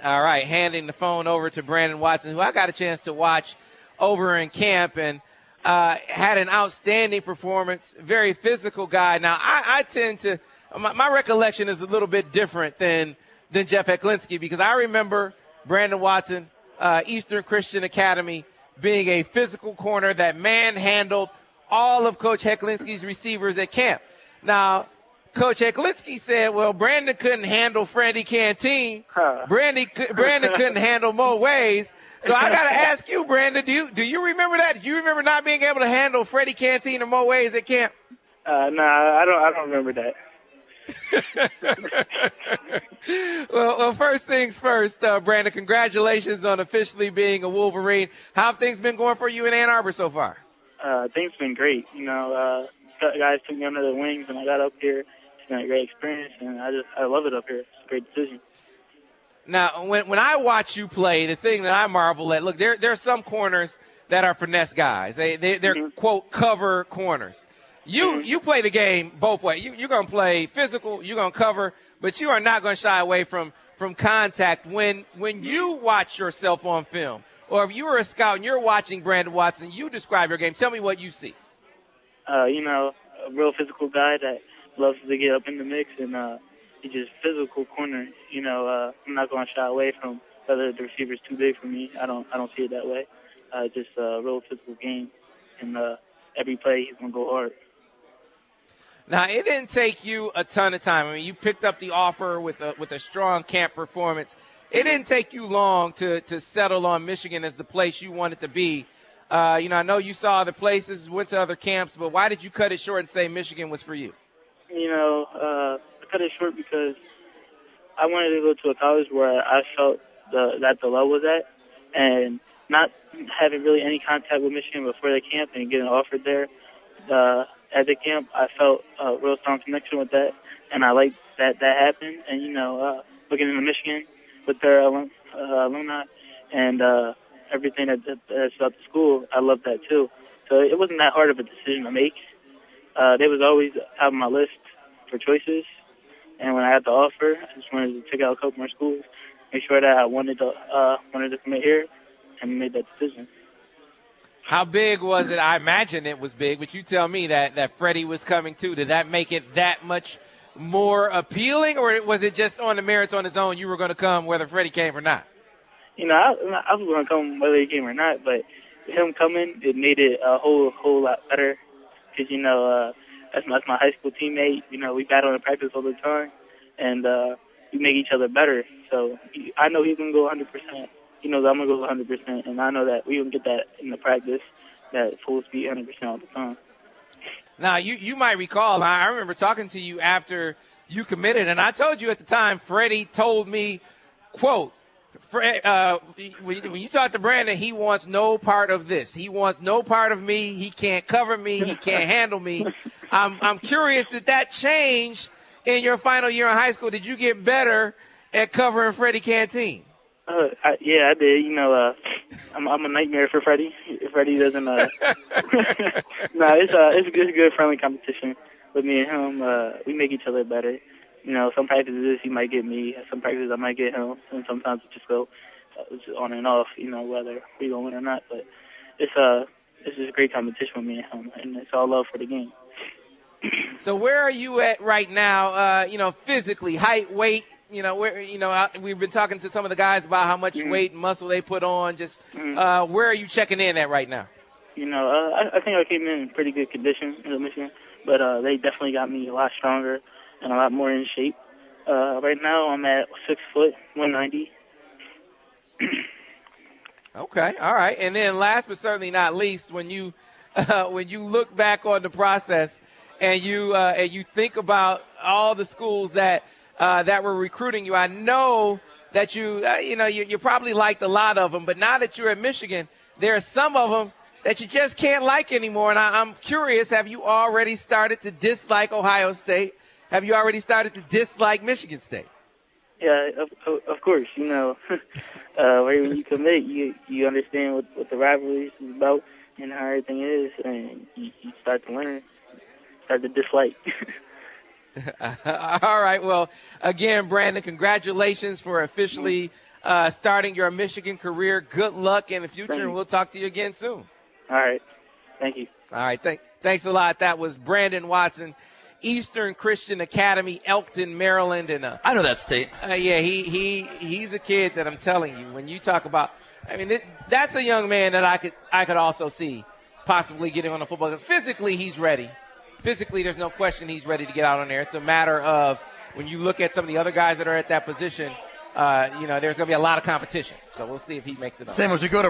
All right, handing the phone over to Brandon Watson, who I got a chance to watch over in camp and had an outstanding performance, very physical guy. Now, I tend to my recollection is a little bit different than Jeff Hecklinski, because I remember Brandon Watson, Eastern Christian Academy, being a physical corner that manhandled all of Coach Hecklinski's receivers at camp. Now, Coach Hecklinski said, well, Brandon couldn't handle Freddie Canteen. Brandon couldn't handle Mo Ways. So I got to ask you, Brandon, do you remember that? Do you remember not being able to handle Freddie Canteen or Mo Ways at camp? No, I don't remember that. Well, first things first, Brandon, congratulations on officially being a Wolverine. How have things been going for you in Ann Arbor so far? Things have been great. Guys took me under their wings, and I got up here. It's been a great experience, and I love it up here. It's a great decision. Now, when I watch you play, the thing that I marvel at, look, there are some corners that are finesse guys. They're quote, cover corners. You play the game both ways. You're going to play physical, you're going to cover, but you are not going to shy away from contact. When you watch yourself on film, or if you were a scout and you're watching Brandon Watson, you describe your game. Tell me what you see. A real physical guy that loves to get up in the mix, and he's just physical corner. I'm not going to shy away from whether the receiver's too big for me. I don't see it that way. Just a real physical game, and every play he's going to go hard. Now, it didn't take you a ton of time. I mean, you picked up the offer with a strong camp performance. It didn't take you long to settle on Michigan as the place you wanted to be. I know you saw other places, went to other camps, but why did you cut it short and say Michigan was for you? I cut it short because I wanted to go to a college where I felt that the love was at, and not having really any contact with Michigan before the camp and getting offered there. At the camp, I felt a real strong connection with that, and I liked that happened. And, looking into Michigan with their alumni and everything that's about the school, I love that too. So it wasn't that hard of a decision to make. They was always on my list for choices, and when I had the offer, I just wanted to check out a couple more schools, make sure that I wanted to commit here, and made that decision. How big was it? I imagine it was big, but you tell me that Freddie was coming too. Did that make it that much more appealing, or was it just on the merits on its own? You were going to come whether Freddie came or not? I was going to come whether he came or not, but him coming, it made it a whole lot better because, that's my high school teammate. We battle in practice all the time, and we make each other better. So I know he's going to go 100%. He knows I'm going to go 100%, and I know that we can get that in the practice, that full speed 100% all the time. Now, you might recall, I remember talking to you after you committed, and I told you at the time, Freddie told me, quote, when you talk to Brandon, he wants no part of this. He wants no part of me. He can't cover me. He can't handle me. I'm curious, did that change in your final year in high school? Did you get better at covering Freddie Canteen? Yeah, I did. I'm a nightmare for Freddie. Freddie doesn't. No, it's a good friendly competition with me and him. We make each other better. Some practices he might get me, some practices I might get him, and sometimes it just go on and off. Whether we gonna win or not. But it's just a great competition with me and him, and it's all love for the game. So where are you at right now? Physically, height, weight. We've been talking to some of the guys about how much weight and muscle they put on. Just where are you checking in at right now? I think I came in pretty good condition in Michigan, but they definitely got me a lot stronger and a lot more in shape. Right now I'm at 6 foot, 190. Okay, all right. And then last but certainly not least, when you look back on the process and you think about all the schools that were recruiting you, I know that you probably liked a lot of them, but now that you're at Michigan, there are some of them that you just can't like anymore. And I'm curious, have you already started to dislike Ohio State? Have you already started to dislike Michigan State? Yeah, of course. When you commit, you understand what the rivalry is about and how everything is, and you start to learn, start to dislike. All right. Well, again, Brandon, congratulations for officially starting your Michigan career. Good luck in the future, and we'll talk to you again soon. All right. Thank you. All right. Thanks a lot. That was Brandon Watson, Eastern Christian Academy, Elkton, Maryland. And I know that state. yeah, he's a kid that I'm telling you, when you talk about, I mean, that's a young man that I could also see possibly getting on the football field. Physically, he's ready. Physically, there's no question he's ready to get out on there. It's a matter of when you look at some of the other guys that are at that position, there's going to be a lot of competition. So we'll see if he makes it up. Same as we go to